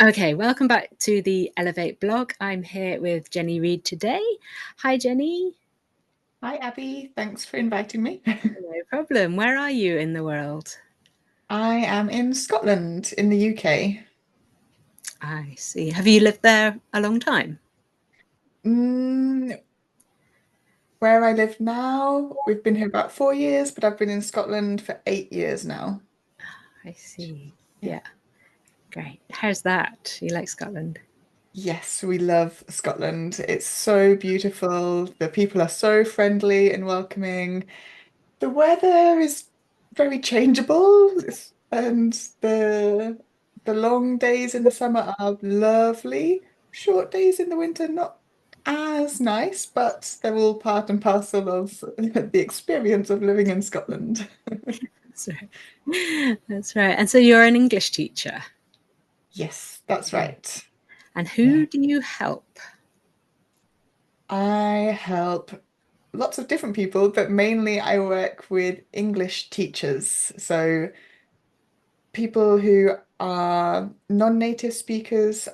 Okay, welcome back to the Elevate blog. I'm here with Jennie Reed today. Hi, Jennie. Hi, Abby. Thanks for inviting me. No problem. Where are you in the world? I am in Scotland in the UK. I see. Have you lived there a long time? Mm, where I live now, we've been here about 4 years, but I've been in Scotland for 8 years now. I see. Yeah. Yeah, great. How's that? You like Scotland? Yes, we love Scotland. It's so beautiful. The people are so friendly and welcoming. The weather is very changeable, and the long days in the summer are lovely. Short days in the winter, not as nice, but they're all part and parcel of the experience of living in Scotland. That's right. That's right. And so you're an English teacher. Yes, that's Yeah. right. And Yeah. who do you help? I help lots of different people, but mainly I work with English teachers. So people who are non-native speakers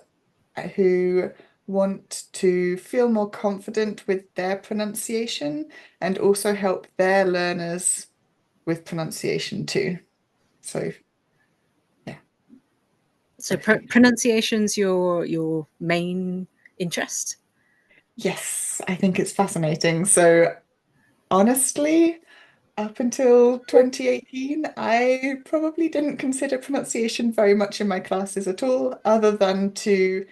who want to feel more confident with their pronunciation and also help their learners with pronunciation too. So, yeah, So both really. pronunciation's your main interest? Yes, I think it's fascinating. So, honestly, up until 2018, I probably didn't consider pronunciation very much in my classes at all, other than to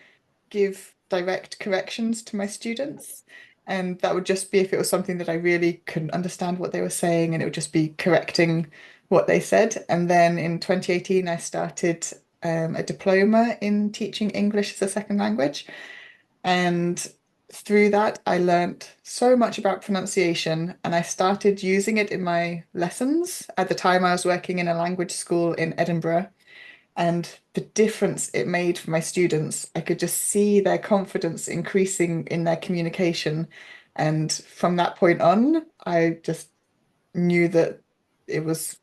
give direct corrections to my students. And that would just be if it was something that I really couldn't understand what they were saying, and it would just be correcting what they said. And then in 2018, I started a diploma in teaching English as a second language. And through that, I learnt so much about pronunciation, and I started using it in my lessons. At the time, I was working in a language school in Edinburgh, and the difference it made for my students, I could just see their confidence increasing in their communication. And from that point on, I just knew that it was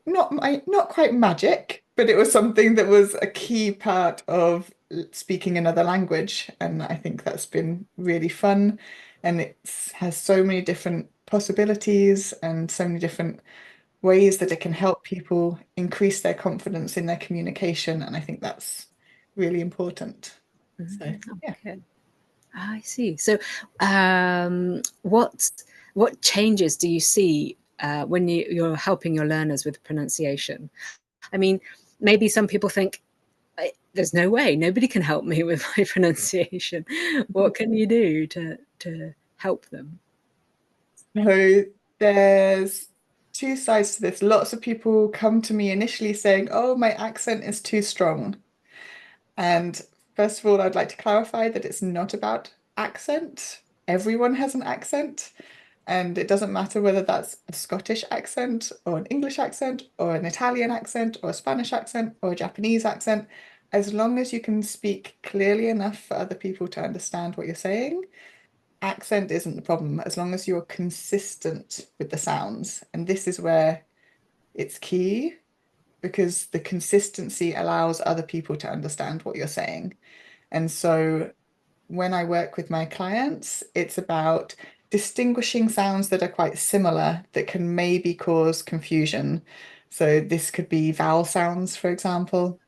not quite magic, but it was something that was a key part of speaking another language. And I think that's been really fun. And it has so many different possibilities and so many different ways that it can help people increase their confidence in their communication. And I think that's really important. So, yeah. Okay. I see. So, what changes do you see when you're helping your learners with pronunciation? I mean, maybe some people think there's no way nobody can help me with my pronunciation. What can you do to help them? So there's two sides to this. Lots of people come to me initially saying, "Oh, my accent is too strong." And first of all, I'd like to clarify that it's not about accent. Everyone has an accent, and it doesn't matter whether that's a Scottish accent or an English accent or an Italian accent or a Spanish accent or a Japanese accent. As long as you can speak clearly enough for other people to understand what you're saying, accent isn't the problem, as long as you're consistent with the sounds. And this is where it's key, because the consistency allows other people to understand what you're saying. And so when I work with my clients, it's about distinguishing sounds that are quite similar that can maybe cause confusion. So this could be vowel sounds, for example,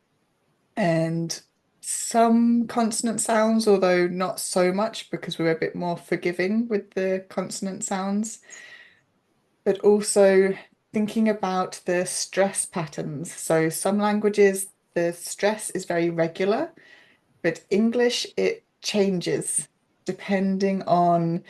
and some consonant sounds, although not so much because we're a bit more forgiving with the consonant sounds, but also thinking about the stress patterns. So some languages, the stress is very regular, but English, it changes depending on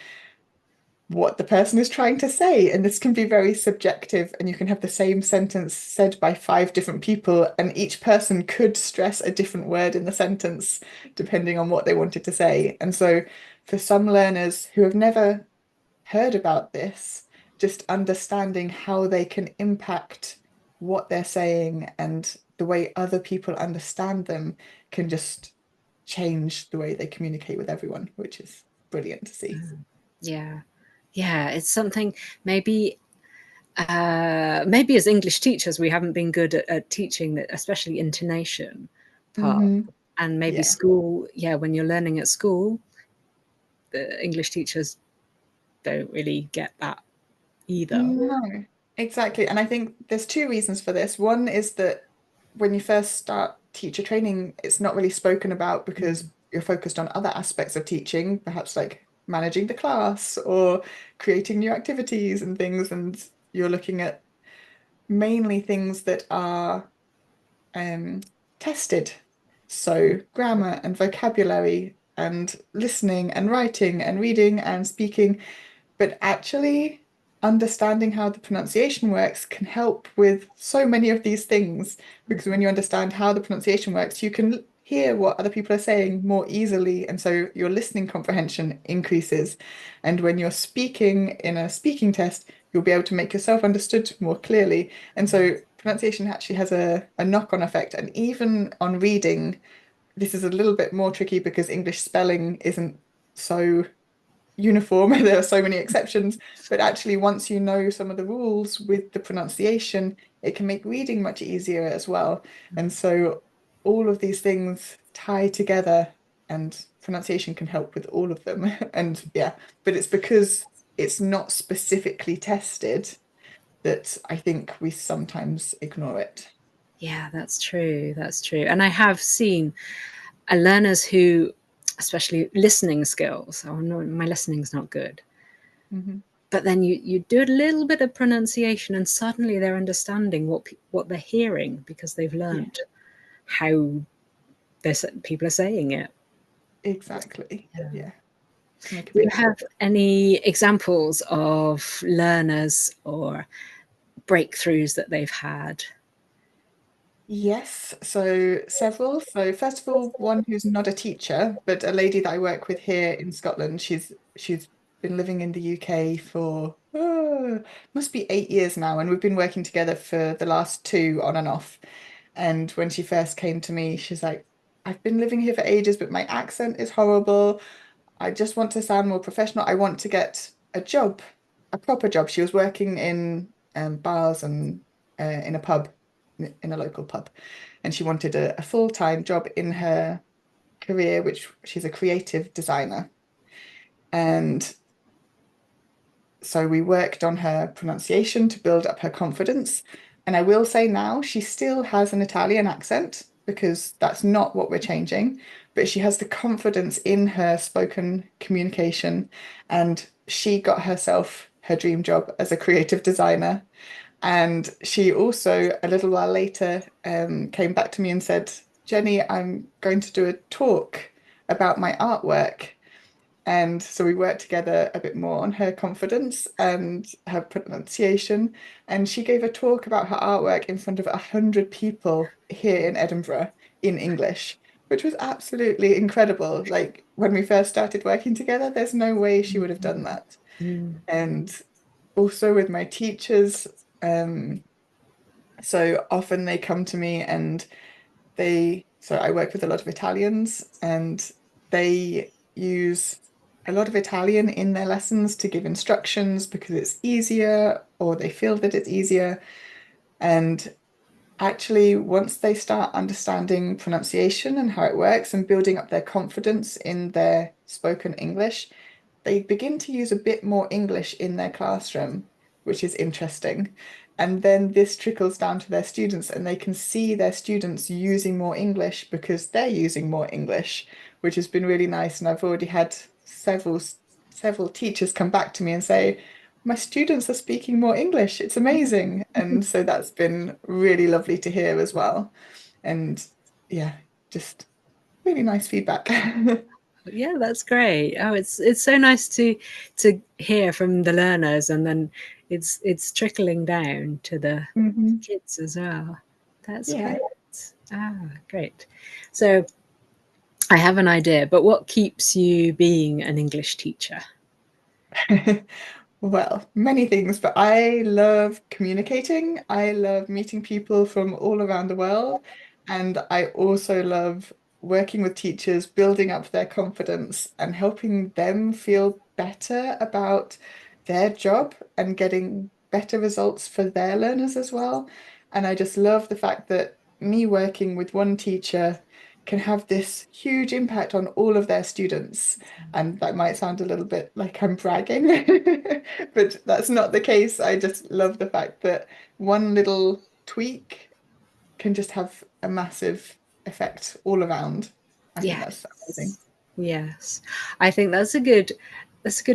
what the person is trying to say. And this can be very subjective, and you can have the same sentence said by five different people, and each person could stress a different word in the sentence depending on what they wanted to say. And so, for some learners who have never heard about this, just understanding how they can impact what they're saying and the way other people understand them can just change the way they communicate with everyone, which is brilliant to see. Yeah, yeah, it's something maybe maybe as English teachers we haven't been good at teaching that, especially intonation part. Hmm. And maybe Yeah. school, yeah, when you're learning at school, the English teachers don't really get that either. No, exactly. And I think there's two reasons for this. One is that when you first start teacher training, it's not really spoken about because you're focused on other aspects of teaching, perhaps like managing the class or creating new activities and things. And you're looking at mainly things that are um, tested. So grammar and vocabulary and listening and writing and reading and speaking. But actually, understanding how the pronunciation works can help with so many of these things. Because when you understand how the pronunciation works, you can hear what other people are saying more easily. And so your listening comprehension increases. And when you're speaking in a speaking test, you'll be able to make yourself understood more clearly. And so pronunciation actually has a knock-on effect. And even on reading, this is a little bit more tricky because English spelling isn't so uniform. There are so many exceptions, but actually, once you know some of the rules with the pronunciation, it can make reading much easier as well. And so, all of these things tie together, and pronunciation can help with all of them. And yeah, but it's because it's not specifically tested that I think we sometimes ignore it. Yeah, that's true. That's true. And I have seen learners who, especially listening skills, oh no, my listening's not good. Mhm. But then you do a little bit of pronunciation and suddenly they're understanding what they're hearing because they've Yeah, learned how people are saying it. exactly. Yeah. Yeah, can make a Do you big have difference. any examples of learners or breakthroughs that they've had? Yes, so several. So first of all, one who's not a teacher, but a lady that I work with here in Scotland. She's been living in the UK for must be 8 years now, and we've been working together for the last two on and off. And when she first came to me, she's like, I've been living here for ages, but my accent is horrible. I just want to sound more professional. I want to get a job, a proper job. She was working in bars and in a pub, in a local pub, and she wanted a full-time job in her career, which she's a creative designer. And so we worked on her pronunciation to build up her confidence. And I will say now she still has an Italian accent because that's not what we're changing, but she has the confidence in her spoken communication. And she got herself her dream job as a creative designer. And she also, a little while later, came back to me and said, Jenny, I'm going to do a talk about my artwork. And so we worked together a bit more on her confidence and her pronunciation. And she gave a talk about her artwork in front of 100 people here in Edinburgh in English, which was absolutely incredible. Like when we first started working together, there's no way she would have done that. Mm. And also with my teachers, um, so often they come to me and so I work with a lot of Italians and they use a lot of Italian in their lessons to give instructions because it's easier or they feel that it's easier. And actually, once they start understanding pronunciation and how it works and building up their confidence in their spoken English, they begin to use a bit more English in their classroom, which is interesting. And then this trickles down to their students, and they can see their students using more English because they're using more English, which has been really nice. And I've already had several teachers come back to me and say, my students are speaking more English. It's amazing. And so that's been really lovely to hear as well. And yeah, just really nice feedback. Yeah, that's great. Oh, it's so nice to hear from the learners, and then it's trickling down to the Mhm. kids as well. That's Yeah. great. Ah, great. So I have an idea, but what keeps you being an English teacher? Well, many things, but I love communicating. I love meeting people from all around the world. And I also love working with teachers, building up their confidence and helping them feel better about their job and getting better results for their learners as well. And I just love the fact that me working with one teacher can have this huge impact on all of their students. And that might sound a little bit like I'm bragging, but that's not the case. I just love the fact that one little tweak can just have a massive effect all around. I think that's amazing. Yes. Yes. I think that's a good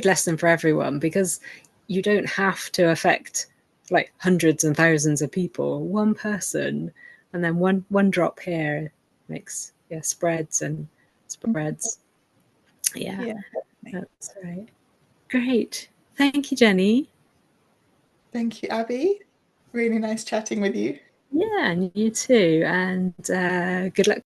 lesson for everyone, because you don't have to affect like hundreds and thousands of people. One person, and then one drop here makes, yeah, spreads and spreads. Yeah, Yeah. that's right. Great. Thank you, Jenny. Thank you, Abby. Really nice chatting with you. Yeah, and you too. And good luck